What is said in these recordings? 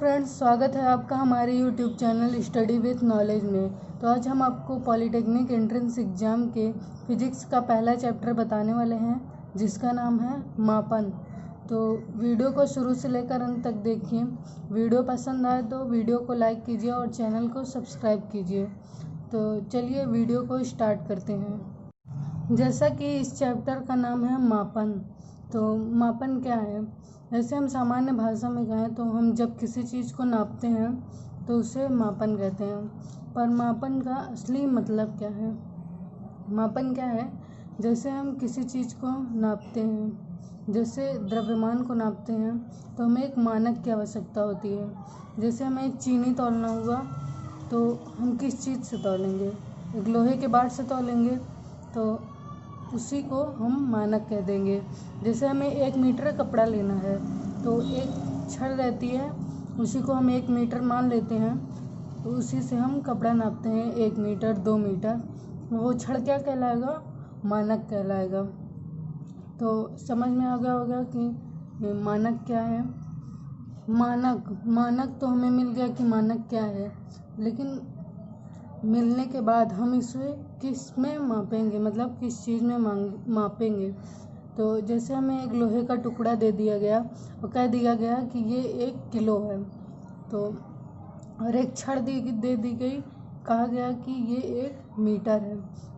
Friends, स्वागत है आपका हमारे YouTube channel study with knowledge में। तो आज हम आपको पॉलिटेक्निक एंट्रेंस एग्ज़ाम के फिजिक्स का पहला चैप्टर बताने वाले हैं, जिसका नाम है मापन। तो वीडियो को शुरू से लेकर अंत तक देखिए। वीडियो पसंद आए तो वीडियो को लाइक कीजिए और चैनल को सब्सक्राइब कीजिए। तो चलिए वीडियो को स्टार्ट करते हैं। जैसा कि इस चैप्टर का नाम है मापन, तो मापन क्या है? जैसे हम सामान्य भाषा में कहें तो हम जब किसी चीज़ को नापते हैं तो उसे मापन कहते हैं। पर मापन का असली मतलब क्या है? मापन क्या है? जैसे हम किसी चीज़ को नापते हैं, जैसे द्रव्यमान को नापते हैं, तो हमें एक मानक की आवश्यकता होती है। जैसे हमें चीनी तौलना हुआ तो हम किस चीज़ से तौलेंगे? एक लोहे के बाट से तौलेंगे, तो उसी को हम मानक कह देंगे। जैसे हमें 1 मीटर कपड़ा लेना है तो एक छड़ रहती है, उसी को हम 1 मीटर मान लेते हैं, तो उसी से हम कपड़ा नापते हैं। 1 मीटर 2 मीटर, वो छड़ क्या कहलाएगा? मानक कहलाएगा। तो समझ में आ गया होगा कि मानक क्या है। मानक तो हमें मिल गया कि मानक क्या है, लेकिन मिलने के बाद हम इसे किस में मापेंगे, मतलब किस चीज़ में मापेंगे। तो जैसे हमें एक लोहे का टुकड़ा दे दिया गया और कह दिया गया कि ये 1 किलो है, तो और एक छड़ दे दी गई, कहा गया कि ये 1 मीटर है।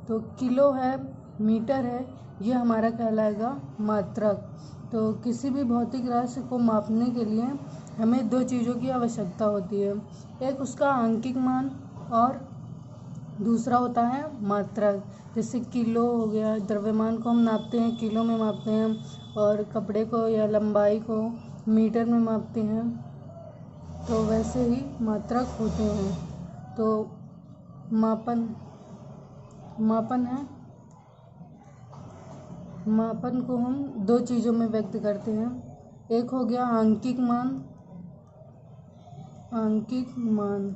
तो किलो है, मीटर है, ये हमारा कहलाएगा मात्रक। तो किसी भी भौतिक राशि को मापने के लिए हमें 2 चीज़ों की आवश्यकता होती है। एक उसका आंकिक मान और दूसरा होता है मात्रक। जैसे किलो हो गया, द्रव्यमान को हम नापते हैं, किलो में मापते हैं, और कपड़े को या लंबाई को मीटर में मापते हैं। तो वैसे ही मात्रक होते हैं। तो मापन है। मापन को हम 2 चीज़ों में व्यक्त करते हैं। एक हो गया आंकिक मान,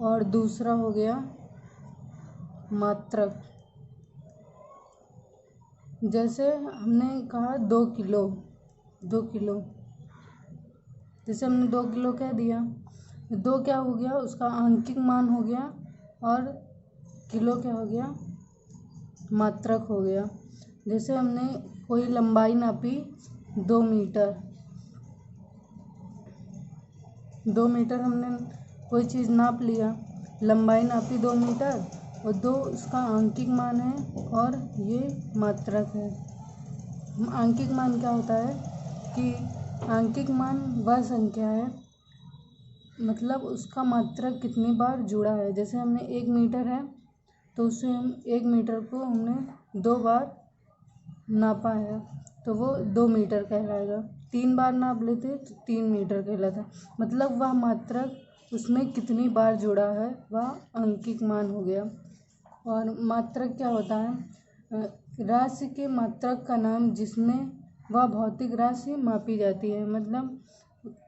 और दूसरा हो गया मात्रक। जैसे हमने कहा 2 किलो, जैसे हमने 2 किलो कह दिया, 2 क्या हो गया? उसका आंकिक मान हो गया, और किलो क्या हो गया? मात्रक हो गया। जैसे हमने कोई लंबाई नापी 2 मीटर, 2 मीटर हमने कोई चीज़ नाप लिया, लंबाई नापी 2 मीटर, और 2 उसका आंकिक मान है और ये मात्रक है। आंकिक मान क्या होता है कि आंकिक मान वह संख्या है, मतलब उसका मात्रक कितनी बार जुड़ा है। जैसे हमने 1 मीटर है तो उससे हम 1 मीटर को हमने 2 बार नापा है, तो वो 2 मीटर कहलाएगा। 3 बार नाप लेते तो 3 मीटर कहलाता। मतलब वह मात्रक उसमें कितनी बार जुड़ा है, वह आंकिक मान हो गया। और मात्रक क्या होता है? राशि के मात्रक का नाम जिसमें वह भौतिक राशि मापी जाती है। मतलब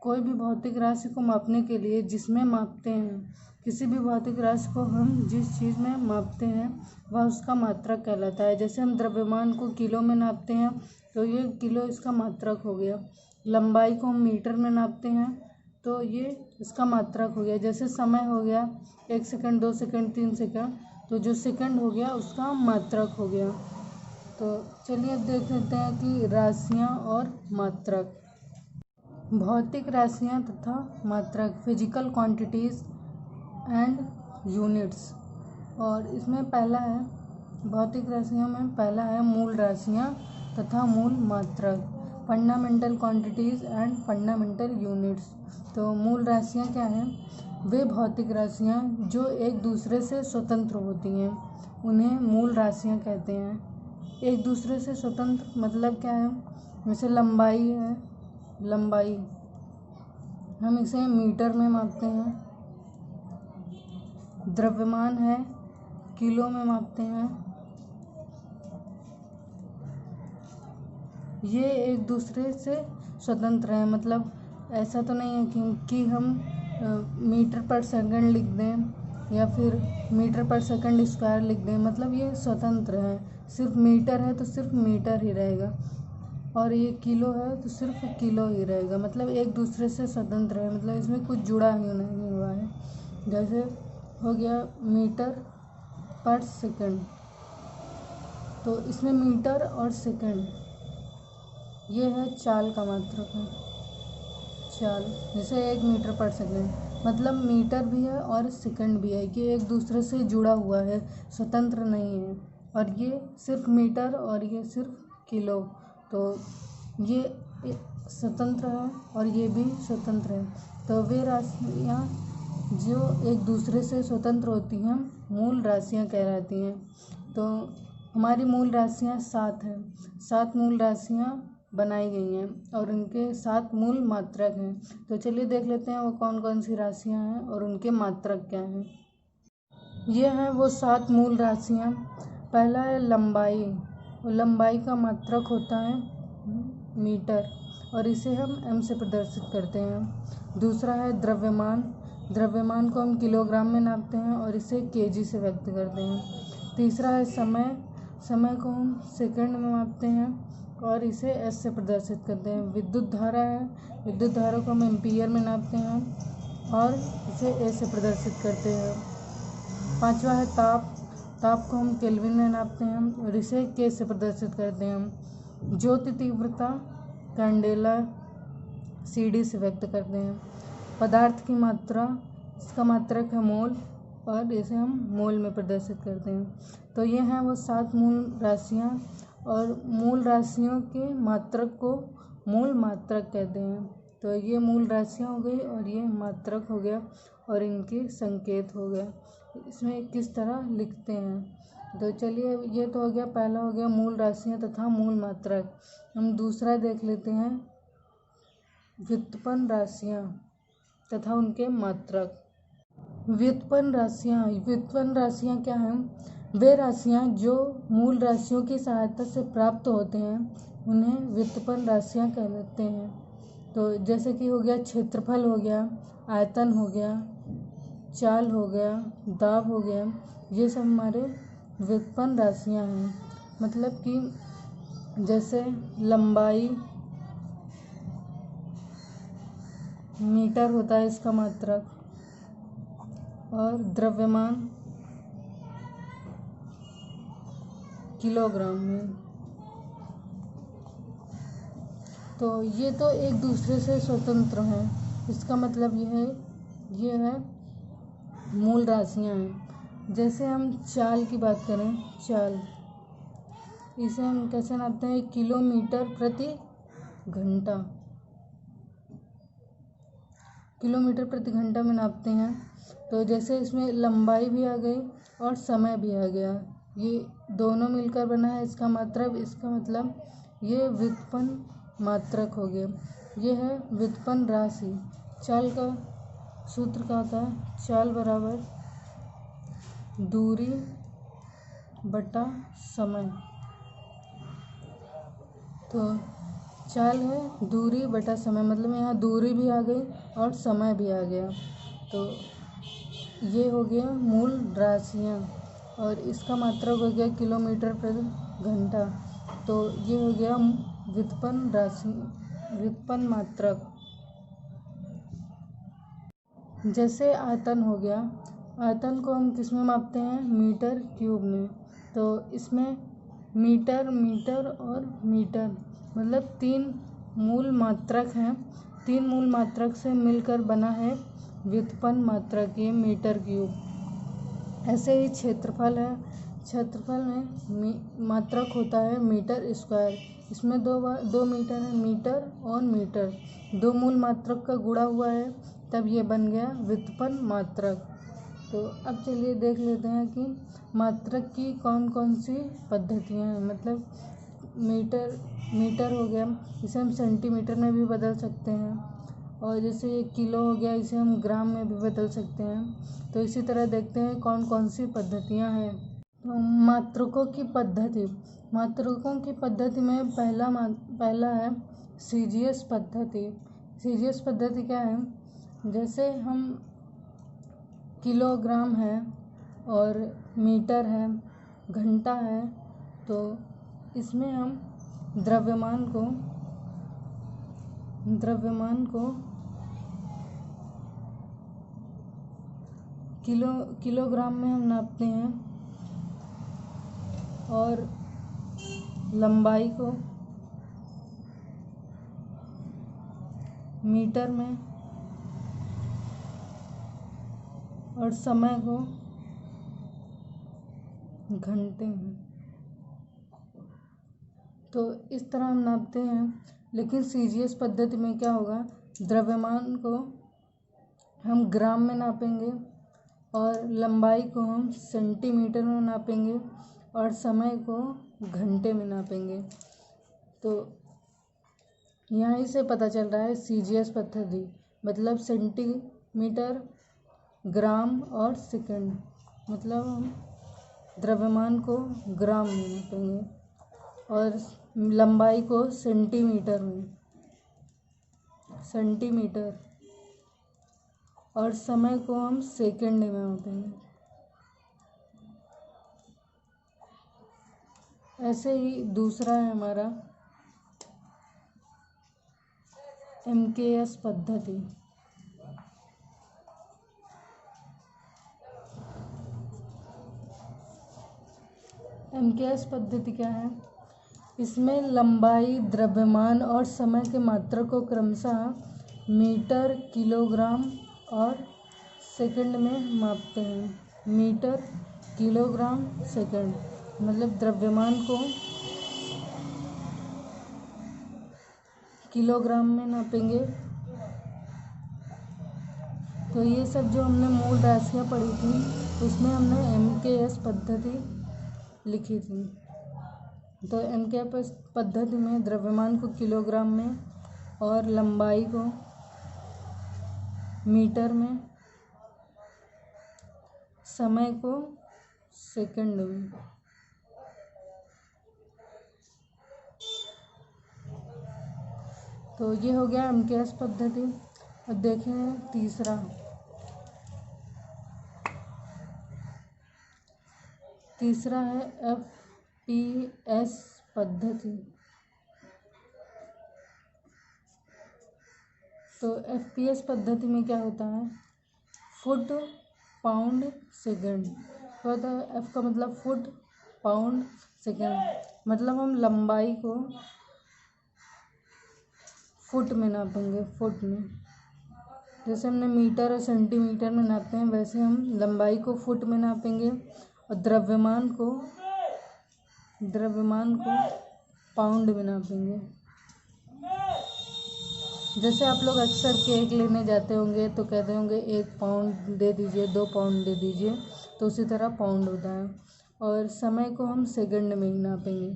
कोई भी भौतिक राशि को मापने के लिए जिसमें मापते हैं, किसी भी भौतिक राशि को हम जिस चीज़ में मापते हैं वह उसका मात्रक कहलाता है। जैसे हम द्रव्यमान को किलो में नापते हैं तो ये किलो इसका मात्रक हो गया। लंबाई को हम मीटर में नापते हैं तो ये इसका मात्रक हो गया। जैसे समय हो गया 1 सेकंड, 2 सेकंड, 3 सेकंड, तो जो सेकंड हो गया उसका मात्रक हो गया। तो चलिए अब देख लेते हैं कि राशियाँ और मात्रक। भौतिक राशियाँ तथा मात्रक, फिजिकल क्वांटिटीज़ एंड यूनिट्स। और इसमें पहला है, भौतिक राशियों में पहला है मूल राशियाँ तथा मूल मात्रक, fundamental quantities and fundamental units. तो मूल राशियाँ क्या हैं? वे भौतिक राशियाँ जो एक दूसरे से स्वतंत्र होती हैं, उन्हें मूल राशियाँ कहते हैं। एक दूसरे से स्वतंत्र मतलब क्या है? जैसे लंबाई है, लंबाई हम इसे मीटर में मापते हैं। द्रव्यमान है, किलो में मापते हैं। ये एक दूसरे से स्वतंत्र हैं। मतलब ऐसा तो नहीं है कि हम मीटर पर सेकंड लिख दें या फिर मीटर पर सेकंड स्क्वायर लिख दें। मतलब ये स्वतंत्र है। सिर्फ मीटर है तो सिर्फ मीटर ही रहेगा। और ये किलो है तो सिर्फ किलो ही रहेगा, मतलब एक दूसरे से स्वतंत्र है, मतलब इसमें कुछ जुड़ा ही नहीं हुआ है। जैसे हो गया मीटर पर सेकंड, तो इसमें मीटर और सेकंड ये है चाल का मात्रक है, चाल। जैसे 1 मीटर पर सेकंड, मतलब मीटर भी है और सेकंड भी है, ये एक दूसरे से जुड़ा हुआ है, स्वतंत्र नहीं है। और ये सिर्फ मीटर और ये सिर्फ किलो, तो ये स्वतंत्र है और ये भी स्वतंत्र है। तो वे राशियाँ जो एक दूसरे से स्वतंत्र होती हैं मूल राशियाँ कहलाती हैं। तो हमारी मूल राशियाँ 7 हैं, 7 मूल राशियाँ बनाई गई हैं और उनके 7 मूल मात्रक हैं। तो चलिए देख लेते हैं वो कौन कौन सी राशियाँ हैं और उनके मात्रक क्या हैं। ये हैं वो 7 मूल राशियाँ। पहला है लंबाई, और लंबाई का मात्रक होता है मीटर और इसे हम एम से प्रदर्शित करते हैं। दूसरा है द्रव्यमान, द्रव्यमान को हम किलोग्राम में नापते हैं और इसे केजी से व्यक्त करते हैं। तीसरा है समय, समय को हम सेकंड में मापते हैं और इसे एस से प्रदर्शित करते हैं। विद्युत धारा है, विद्युत धारा को हम एम्पीयर में नापते हैं और इसे ए से प्रदर्शित करते हैं। पांचवा है ताप, ताप को हम केल्विन में नापते हैं और इसे के से प्रदर्शित करते हैं। ज्योति तीव्रता कैंडेला सीडी से व्यक्त करते हैं। पदार्थ की मात्रा, इसका मात्रक है मोल और इसे हम मोल में प्रदर्शित करते हैं। तो ये हैं वो 7 मूल राशियाँ और मूल राशियों के मात्रक को मूल मात्रक कहते हैं। तो ये मूल राशियाँ हो गई और ये मात्रक हो गया और इनके संकेत हो गया, इसमें किस तरह लिखते हैं। तो चलिए ये तो हो गया, पहला हो गया मूल राशियाँ तथा मूल मात्रक। हम दूसरा देख लेते हैं व्युत्पन्न राशियाँ तथा उनके मात्रक। व्युत्पन्न राशियाँ, व्युत्पन्न राशियाँ क्या हैं? वे राशियाँ जो मूल राशियों की सहायता से प्राप्त होते हैं उन्हें व्युत्पन्न राशियाँ कहलाते हैं। तो जैसे कि हो गया क्षेत्रफल हो गया, आयतन हो गया, चाल हो गया, दाब हो गया, ये सब हमारे व्युत्पन्न राशियाँ हैं। मतलब कि जैसे लंबाई मीटर होता है इसका मात्रक और द्रव्यमान किलोग्राम में। तो ये तो एक दूसरे से स्वतंत्र हैं, इसका मतलब ये है मूल राशियाँ हैं। जैसे हम चाल की बात करें, चाल इसे हम कैसे नापते हैं? किलोमीटर प्रति घंटा, किलोमीटर प्रति घंटा में नापते हैं। तो जैसे इसमें लंबाई भी आ गई और समय भी आ गया, ये दोनों मिलकर बना है इसका मात्रक, इसका मतलब ये व्युत्पन्न मात्रक हो गया। ये है व्युत्पन्न राशि। चाल का सूत्र क्या होता है? चाल बराबर दूरी बटा समय। तो चाल है दूरी बटा समय, मतलब यहाँ दूरी भी आ गई और समय भी आ गया। तो ये हो गया मूल राशियाँ और इसका मात्रक हो गया किलोमीटर प्रति घंटा। तो ये हो गया व्युत्पन्न राशि, व्युत्पन्न मात्रक। जैसे आयतन हो गया, आयतन को हम किस में मापते हैं? मीटर क्यूब में। तो इसमें मीटर, मीटर और मीटर, मतलब 3 मूल मात्रक हैं। 3 मूल मात्रक से मिलकर बना है व्युत्पन्न मात्रक, ये मीटर क्यूब। ऐसे ही क्षेत्रफल है, क्षेत्रफल में मात्रक होता है मीटर स्क्वायर। इसमें दो मीटर है, मीटर और मीटर, 2 मूल मात्रक का गुणा हुआ है, तब ये बन गया व्युत्पन्न मात्रक। तो अब चलिए देख लेते हैं कि मात्रक की कौन कौन सी पद्धतियाँ हैं। मतलब मीटर हो गया, इसे हम सेंटीमीटर में भी बदल सकते हैं, और जैसे ये किलो हो गया, इसे हम ग्राम में भी बदल सकते हैं। तो इसी तरह देखते हैं कौन कौन सी पद्धतियाँ हैं। तो मात्रकों की पद्धति, मात्रकों की पद्धति में पहला है सीजीएस पद्धति। सीजीएस पद्धति क्या है? जैसे हम किलोग्राम है और मीटर है, घंटा है, तो इसमें हम द्रव्यमान को किलोग्राम में हम नापते हैं और लंबाई को मीटर में और समय को घंटे में। तो इस तरह हम नापते हैं। लेकिन सीजीएस पद्धति में क्या होगा, द्रव्यमान को हम ग्राम में नापेंगे और लंबाई को हम सेंटीमीटर में नापेंगे और समय को घंटे में नापेंगे। तो यहीं से पता चल रहा है सीजीएस पद्धति मतलब सेंटीमीटर, ग्राम और सेकंड, मतलब हम द्रव्यमान को ग्राम में नापेंगे और लंबाई को सेंटीमीटर और समय को हम सेकंड में नापेंगे। ऐसे ही दूसरा है हमारा एमकेएस पद्धति। एमकेएस पद्धति क्या है, इसमें लंबाई, द्रव्यमान और समय के मात्रक को क्रमशः मीटर, किलोग्राम और सेकंड में मापते हैं। मीटर, किलोग्राम, सेकंड, मतलब द्रव्यमान को किलोग्राम में नापेंगे। तो ये सब जो हमने मूल राशियाँ पढ़ी थी उसमें हमने एमकेएस पद्धति लिखी थी। तो एमकेएस पद्धति में द्रव्यमान को किलोग्राम में और लंबाई को मीटर में, समय को सेकंड में। तो ये हो गया एमकेएस पद्धति। अब देखें तीसरा है एफपीएस पद्धति। तो एफपीएस पद्धति में क्या होता है, फुट, पाउंड, सेकंड होता है। एफ का मतलब फुट, पाउंड, सेकंड, मतलब हम लंबाई को फुट में नापेंगे। फुट में, जैसे हमने मीटर और सेंटीमीटर में नापते हैं वैसे हम लंबाई को फुट में नापेंगे और द्रव्यमान को पाउंड में नापेंगे। जैसे आप लोग अक्सर केक लेने जाते होंगे तो कहते होंगे 1 पाउंड दे दीजिए, 2 पाउंड दे दीजिए, तो उसी तरह पाउंड होता है। और समय को हम सेकंड में ही नापेंगे।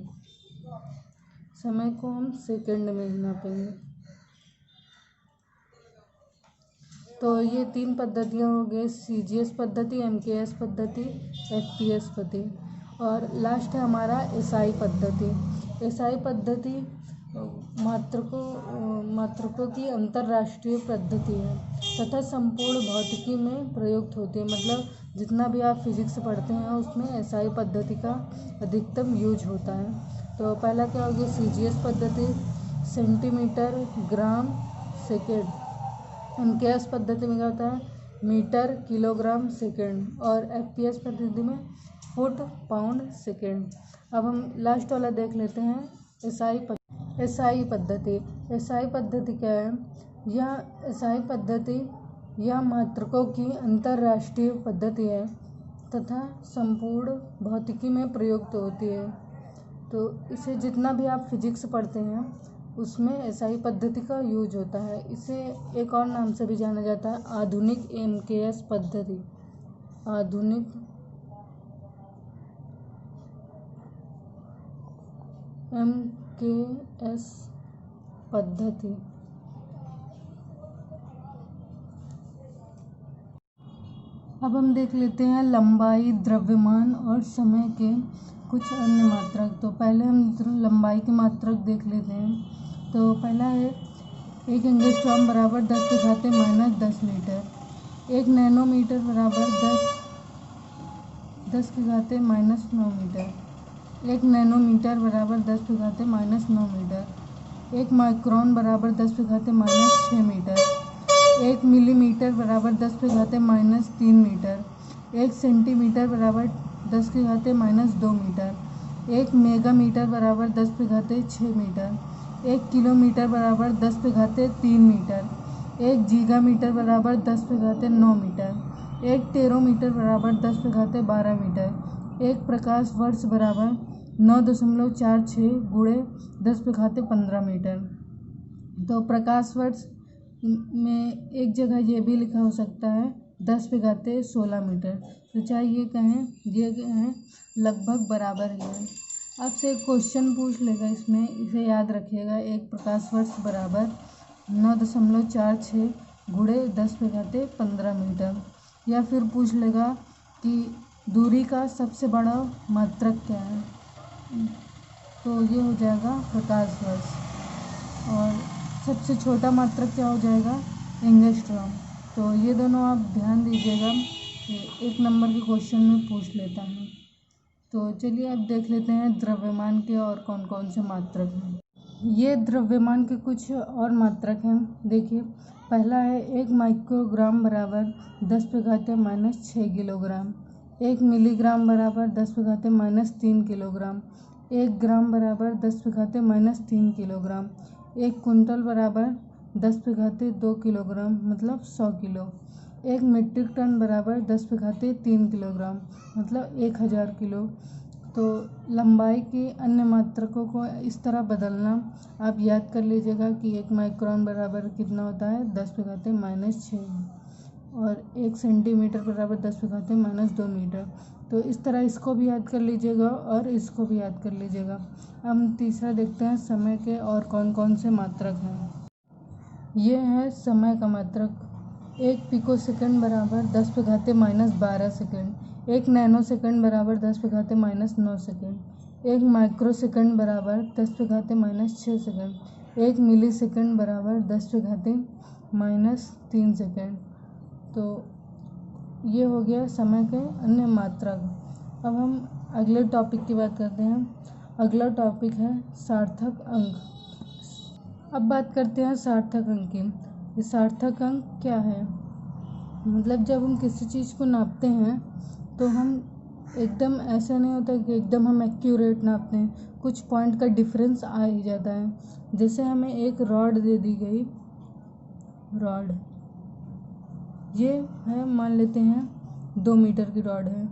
तो ये 3 पद्धतियाँ हो गई, सीजीएस पद्धति, एमकेएस पद्धति, एफपीएस पद्धति। और लास्ट है हमारा एसआई पद्धति। एसआई पद्धति मात्रकों की अंतर्राष्ट्रीय पद्धति है तथा संपूर्ण भौतिकी में प्रयुक्त होती है। मतलब जितना भी आप फिजिक्स पढ़ते हैं उसमें एसआई पद्धति का अधिकतम यूज होता है। तो पहला क्या हो गया, सीजीएस पद्धति, सेंटीमीटर, ग्राम, सेकेंड। एमकेएस पद्धति में क्या होता है, मीटर, किलोग्राम, सेकेंड। और एफपीएस पद्धति में फुट, पाउंड, सेकेंड। अब हम लास्ट वाला देख लेते हैं, एसआई पद्धति। एसआई पद्धति क्या है, यह एसआई पद्धति यह मात्रकों की अंतर्राष्ट्रीय पद्धति है तथा संपूर्ण भौतिकी में प्रयुक्त होती है। तो इसे जितना भी आप फिजिक्स पढ़ते हैं उसमें एसआई पद्धति का यूज होता है। इसे एक और नाम से भी जाना जाता है, आधुनिक एमकेएस पद्धति। आधुनिक एमकेएस पद्धति। अब हम देख लेते हैं लंबाई, द्रव्यमान और समय के कुछ अन्य मात्रक। तो पहले हम लंबाई के मात्रक देख लेते हैं। तो पहला है 1 एंगस्ट्रॉम बराबर 10⁻⁻10 मीटर। 1 नैनोमीटर बराबर 10⁻⁻9 मीटर। 1 नैनोमीटर बराबर 10⁻⁻9 मीटर। 1 माइक्रोन बराबर 10⁻⁻6 मीटर। 1 मिलीमीटर बराबर 10⁻⁻3 मीटर। 1 सेंटीमीटर बराबर 10⁻⁻2 मीटर। 1 मेगामीटर बराबर 10⁻6 मीटर। 1 किलोमीटर बराबर 10⁻3 मीटर। 1 गीगामीटर बराबर 10⁻9 मीटर। 1 टेरोमीटर बराबर 10⁻12 मीटर। 1 प्रकाश वर्ष बराबर 9.46 गुणे 10⁻15 मीटर। तो प्रकाश वर्ष में एक जगह ये भी लिखा हो सकता है 10⁻16 मीटर। तो चाहे ये कहें लगभग बराबर ही है। आपसे एक क्वेश्चन पूछ लेगा इसमें, इसे याद रखिएगा। एक प्रकाश वर्ष बराबर 9.46 गुणे 10⁻15 मीटर। या फिर पूछ लेगा कि दूरी का सबसे बड़ा मात्रक क्या है, तो ये हो जाएगा प्रकाश वर्ष। और सबसे छोटा मात्रक क्या हो जाएगा, एंगस्ट्रॉम। तो ये दोनों आप ध्यान दीजिएगा, 1 नंबर के क्वेश्चन में पूछ लेता हूँ। तो चलिए अब देख लेते हैं द्रव्यमान के और कौन कौन से मात्रक हैं। ये द्रव्यमान के कुछ और मात्रक हैं। देखिए, पहला है 1 माइक्रोग्राम बराबर 10⁻⁻6 किलोग्राम। 1 मिलीग्राम बराबर 10⁻⁻3 किलोग्राम। 1 ग्राम बराबर 10⁻⁻3 किलोग्राम। 1 कुंटल बराबर 10⁻2 किलोग्राम मतलब 100 किलो। 1 मीट्रिक टन बराबर 10⁻3 किलोग्राम मतलब 1000 किलो। तो लंबाई की अन्य मात्रकों को इस तरह बदलना आप याद कर लीजिएगा कि 1 माइक्रोन बराबर कितना होता है, 10⁻⁻6, और 1 सेंटीमीटर बराबर 10⁻⁻2 मीटर। तो इस तरह इसको भी याद कर लीजिएगा और इसको भी याद कर लीजिएगा। हम तीसरा देखते हैं समय के और कौन कौन से मात्रक हैं। ये है समय का मात्रक। 1 पिको सेकंड बराबर 10⁻12 सेकंड। 1 नैनो सेकंड बराबर 10⁻9 सेकंड। 1 माइक्रो सेकंड बराबर 10⁻6 सेकंड। 1 मिली सेकंड बराबर 10⁻3 सेकंड। तो ये हो गया समय के अन्य मात्रक। अब हम अगले टॉपिक की बात करते हैं। अगला टॉपिक है सार्थक अंक। अब बात करते हैं सार्थक अंक की। ये सार्थक अंक क्या है, मतलब जब हम किसी चीज़ को नापते हैं तो हम एकदम, ऐसा नहीं होता कि एकदम हम एक्यूरेट नापते हैं, कुछ पॉइंट का डिफरेंस आ ही जाता है। जैसे हमें एक रॉड दे दी गई, रॉड ये है, मान लेते हैं 2 मीटर की रॉड है।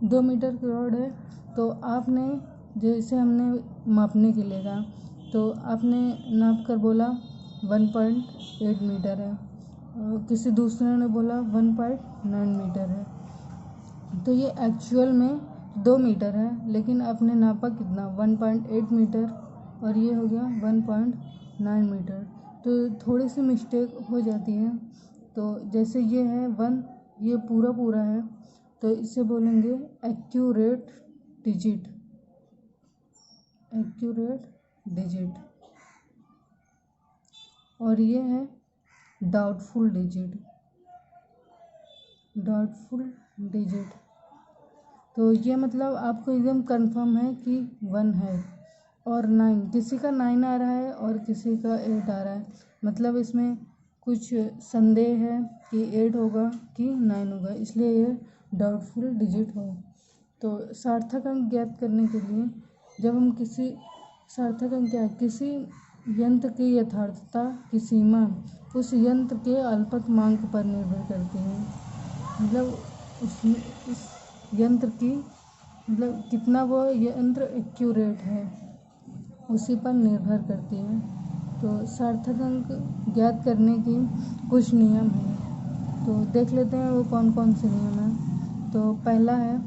2 मीटर की रॉड है, तो आपने जैसे हमने मापने के लिए कहा, तो आपने नाप कर बोला 1.8 मीटर है, और किसी दूसरे ने बोला 1.9 मीटर है। तो ये एक्चुअल में 2 मीटर है, लेकिन आपने नापा कितना, 1.8 मीटर, और ये हो गया 1.9 मीटर। तो थोड़ी सी मिस्टेक हो जाती है। तो जैसे ये है 1, ये पूरा पूरा है, तो इसे बोलेंगे एक्यूरेट डिजिट, एक्यूरेट डिजिट। और ये है डाउटफुल डिजिट, डाउटफुल डिजिट। तो ये मतलब आपको एकदम कंफर्म है कि 1 है। और 9, किसी का 9 आ रहा है और किसी का 8 आ रहा है, मतलब इसमें कुछ संदेह है कि 8 होगा कि 9 होगा, इसलिए ये डाउटफुल डिजिट हो। तो सार्थक अंक ज्ञात करने के लिए जब हम किसी, सार्थक अंक क्या है, किसी यंत्र की यथार्थता की सीमा उस यंत्र के अल्पतमांक पर निर्भर करती है। मतलब उस यंत्र की, मतलब कितना वो यंत्र एक्यूरेट है, उसी पर निर्भर करती है। तो सार्थक अंक ज्ञात करने की कुछ नियम हैं, तो देख लेते हैं वो कौन कौन से नियम हैं। तो पहला है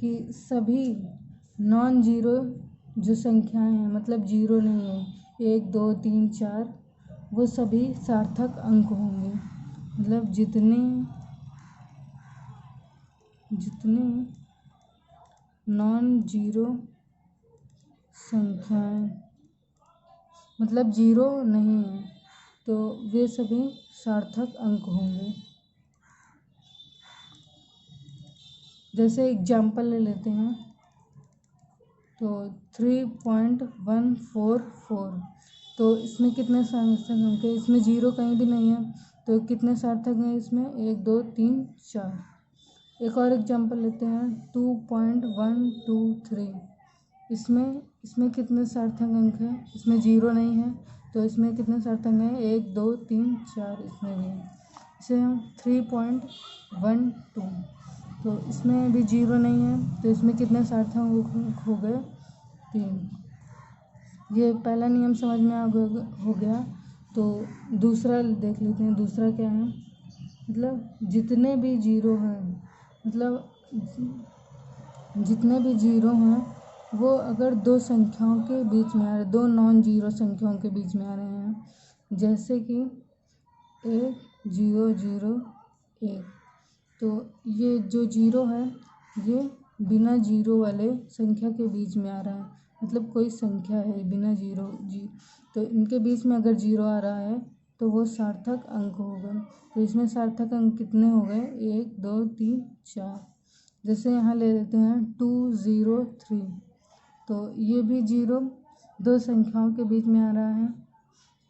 कि सभी नॉन जीरो जो संख्याएं हैं, मतलब जीरो नहीं है, 1 2 3 4, वो सभी सार्थक अंक होंगे। मतलब जितने नॉन जीरो संख्याएं, मतलब जीरो नहीं है, तो वे सभी सार्थक अंक होंगे। जैसे एग्जाम्पल ले लेते हैं तो 3.144, तो इसमें कितने सार्थक अंक है? इसमें जीरो कहीं भी नहीं है, तो कितने सार्थक हैं इसमें? 1 2 3 4। एक और एग्जाम्पल लेते हैं 2.123, इसमें कितने सार्थक अंक हैं? इसमें जीरो नहीं है, तो इसमें कितने सार्थक हैं? 1 2 3 4, इसमें भी है। इसे हम 3.12, तो इसमें भी जीरो नहीं है, तो इसमें कितने सार्थक अंक हो गए? 3। ये पहला नियम समझ में हो गया। तो दूसरा देख लेते हैं। दूसरा क्या है? मतलब जितने भी जीरो हैं, वो अगर दो संख्याओं के बीच में आ रहे, दो नॉन जीरो संख्याओं के बीच में आ रहे हैं, जैसे कि 1 0 0 1, तो ये जो जीरो है ये बिना जीरो वाले संख्या के बीच में आ रहा है, मतलब कोई संख्या है बिना जीरो तो इनके बीच में अगर जीरो आ रहा है तो वो सार्थक अंक होगा। तो इसमें सार्थक अंक कितने हो गए? 1 2 3 4। जैसे यहाँ ले लेते हैं 2 0 3, तो ये भी जीरो दो संख्याओं के बीच में आ रहा है,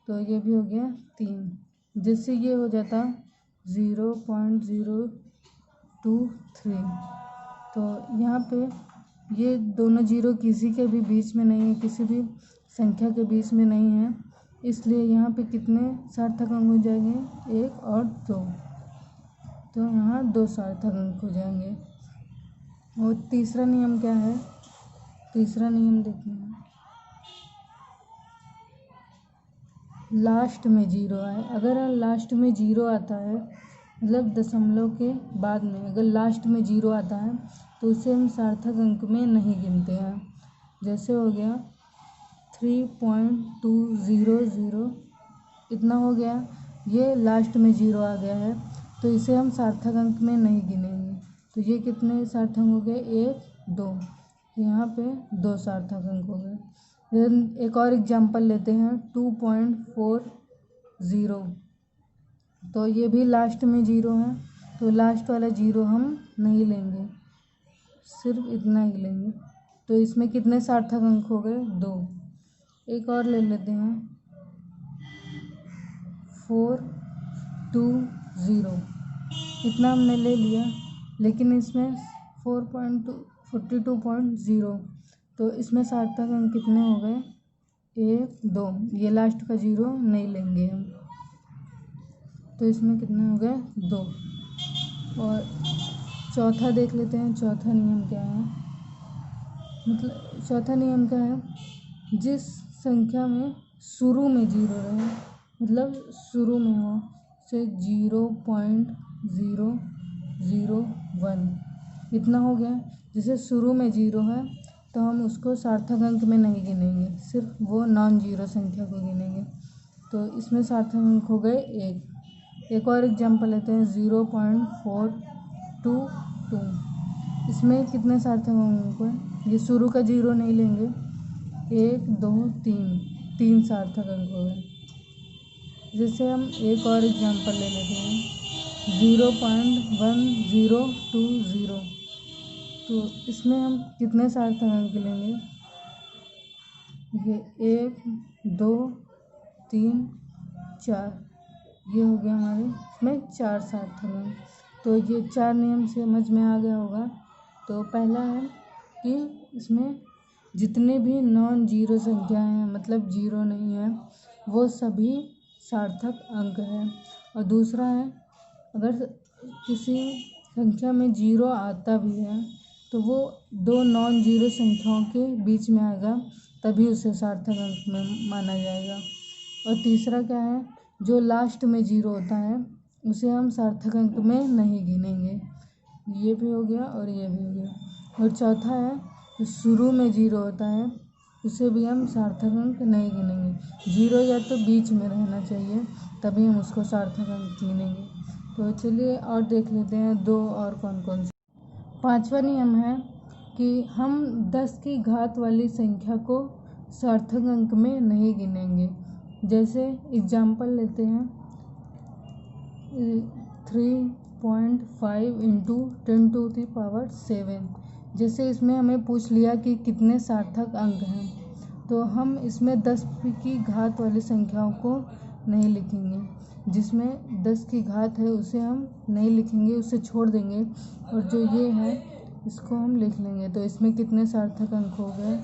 तो ये भी हो गया 3। जिससे ये हो जाता 0.023। तो यहाँ पे ये दोनों जीरो किसी के भी बीच में नहीं है, किसी भी संख्या के बीच में नहीं है, इसलिए यहाँ पे कितने सार्थक अंक हो जाएंगे? 1 और 2। तो यहाँ 2 सार्थक अंक हो जाएंगे। और तीसरा नियम क्या है? तीसरा नियम देखते हैं। लास्ट में जीरो आए, अगर लास्ट में जीरो आता है, मतलब दशमलव के बाद में अगर लास्ट में जीरो आता है तो उसे हम सार्थक अंक में नहीं गिनते हैं। जैसे हो गया 3.200, इतना हो गया, ये लास्ट में जीरो आ गया है, तो इसे हम सार्थक अंक में नहीं गिनेंगे। तो ये कितने सार्थक हो गए? 1 2, यहाँ पे 2 सार्थक अंक हो गए। एक और एग्जाम्पल लेते हैं 2.40, तो ये भी लास्ट में जीरो है, तो लास्ट वाला जीरो हम नहीं लेंगे, सिर्फ इतना ही लेंगे। तो इसमें कितने सार्थक अंक हो गए? 2। एक और ले लेते हैं 420, इतना हमने ले लिया, लेकिन इसमें 42.0, तो इसमें सार्थक अंक कितने हो गए? 1 2, ये लास्ट का जीरो नहीं लेंगे हम, तो इसमें कितने हो गए? 2। और चौथा देख लेते हैं। चौथा नियम क्या है? मतलब चौथा नियम क्या है? जिस संख्या में शुरू में जीरो रहे, मतलब शुरू में हो, से 0.001, इतना हो गया। जैसे शुरू में जीरो है तो हम उसको सार्थक अंक में नहीं गिनेंगे, सिर्फ वो नॉन जीरो संख्या को गिनेंगे। तो इसमें सार्थक अंक हो गए 1। एक और एग्जाम्पल लेते हैं 0.422, इसमें कितने सार्थक अंक हैं? ये शुरू का जीरो नहीं लेंगे, 1 2 3, 3 सार्थक अंक हो गए। जैसे हम एक और एग्जाम्पल ले लेते हैं 0.1020, तो इसमें हम कितने सार्थक अंक लेंगे? ये 1 2 3 4, ये हो गया हमारे इसमें 4 सार्थक अंक। तो ये 4 नियम समझ में आ गया होगा। तो पहला है कि इसमें जितने भी नॉन जीरो संख्याएं हैं, मतलब जीरो नहीं है, वो सभी सार्थक अंक है। और दूसरा है, अगर किसी संख्या में जीरो आता भी है तो वो दो नॉन जीरो संख्याओं के बीच में आएगा, तभी उसे सार्थक अंक में माना जाएगा। और तीसरा क्या है? जो लास्ट में जीरो होता है उसे हम सार्थक अंक में नहीं गिनेंगे। ये भी हो गया और ये भी हो गया। और चौथा है, जो शुरू में जीरो होता है उसे भी हम सार्थक अंक नहीं गिनेंगे। जीरो या तो बीच में रहना चाहिए, तभी हम उसको सार्थक अंक गिनेंगे। तो चलिए और देख लेते हैं 2 और कौन कौन से। पांचवा नियम है कि हम 10 की घात वाली संख्या को सार्थक अंक में नहीं गिनेंगे। जैसे एग्जाम्पल लेते हैं 2.5 इंटू 10⁻⁷। जैसे इसमें हमें पूछ लिया कि कितने सार्थक अंक हैं, तो हम इसमें 10 की घात वाली संख्याओं को नहीं लिखेंगे। जिसमें 10 की घात है उसे हम नहीं लिखेंगे, उसे छोड़ देंगे, और जो ये है इसको हम लिख लेंगे। तो इसमें कितने सार्थक अंक हो गए?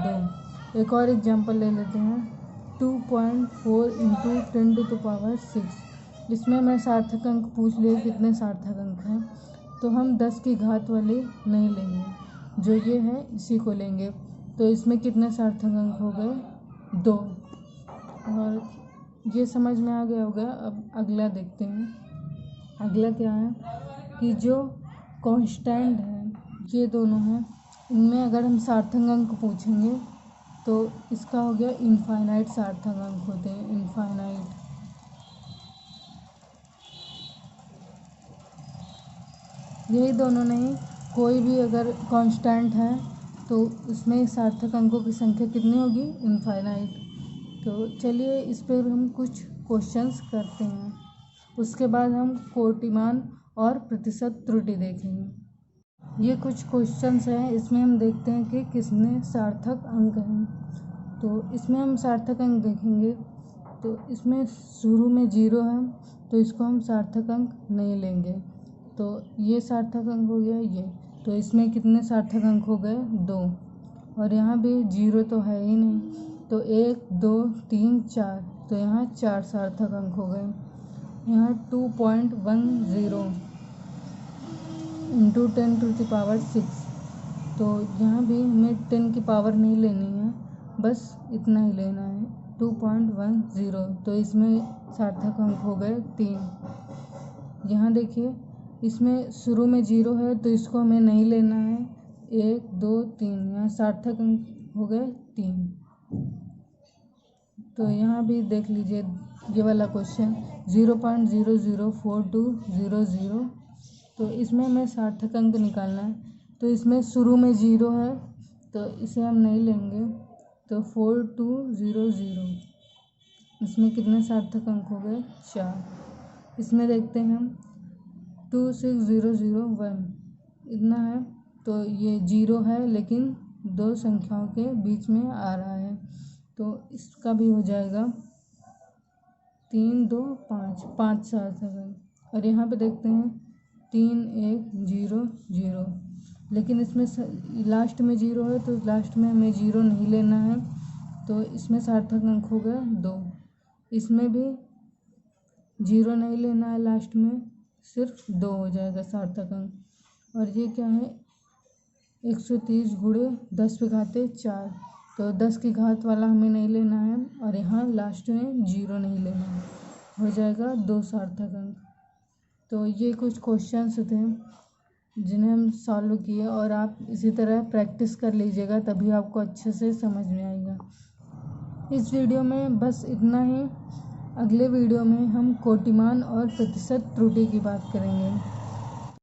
2। एक और एग्जांपल ले लेते हैं, 2.4 इंटू 10⁻⁶। इसमें मैं सार्थक अंक पूछ लिए कितने सार्थक अंक हैं, तो हम 10 की घात वाले नहीं लेंगे, जो ये है इसी को लेंगे। तो इसमें कितने सार्थक अंक हो गए? 2। और ये समझ में आ गया होगा। अब अगला देखते हैं। अगला क्या है कि जो कांस्टेंट है ये दोनों हैं, इनमें अगर हम सार्थक अंक पूछेंगे तो इसका हो गया इनफाइनाइट सार्थक अंक होते हैं, इनफाइनाइट। यही दोनों नहीं, कोई भी अगर कांस्टेंट है तो उसमें सार्थक अंकों की संख्या कितनी होगी? इनफाइनाइट। तो चलिए इस पर हम कुछ क्वेश्चंस करते हैं, उसके बाद हम कोटिमान और प्रतिशत त्रुटि देखेंगे। ये कुछ क्वेश्चंस हैं, इसमें हम देखते हैं कि किसने सार्थक अंक हैं। तो इसमें हम सार्थक अंक देखेंगे, तो इसमें शुरू में 0 है, तो इसको हम सार्थक अंक नहीं लेंगे। तो ये सार्थक अंक हो गया ये, तो इसमें कितने सार्थक अंक हो गए? 2। और यहाँ भी 0 तो है ही नहीं, तो 1 2 3 4, तो यहाँ 4 सार्थक अंक हो गए। यहाँ 2.10 इंटू 10⁻⁶, तो यहाँ भी हमें 10 की पावर नहीं लेनी है, बस इतना ही लेना है, 2.10। तो इसमें सार्थक अंक हो गए 3। यहाँ देखिए इसमें शुरू में 0 है, तो इसको हमें नहीं लेना है, 1 2 3, यहाँ सार्थक अंक हो गए 3। तो यहाँ भी देख लीजिए ये वाला क्वेश्चन 0.004200, तो इसमें हमें सार्थक अंक निकालना है। तो इसमें शुरू में 0 है, तो इसे हम नहीं लेंगे, तो 4200, इसमें कितने सार्थक अंक हो गए? 4। इसमें देखते हैं हम 26001, इतना है, तो ये 0 है लेकिन 2 संख्याओं के बीच में आ रहा है, तो इसका भी हो जाएगा 3 2 5, 5 सार्थक अंक। और यहाँ पे देखते हैं 3100, लेकिन इसमें लास्ट में 0 है, तो लास्ट में हमें 0 नहीं लेना है, तो इसमें सार्थक अंक हो गया 2। इसमें भी 0 नहीं लेना है, लास्ट में सिर्फ 2 हो जाएगा सार्थक अंक। और ये क्या है? 130 गुणे 10⁴, तो 10 की घात वाला हमें नहीं लेना है, और यहाँ लास्ट में 0 नहीं लेना है, हो जाएगा 2 सार्थक अंक। तो ये कुछ क्वेश्चंस थे जिन्हें हम सॉल्व किए, और आप इसी तरह प्रैक्टिस कर लीजिएगा, तभी आपको अच्छे से समझ में आएगा। इस वीडियो में बस इतना ही। अगले वीडियो में हम कोटिमान और प्रतिशत त्रुटि की बात करेंगे।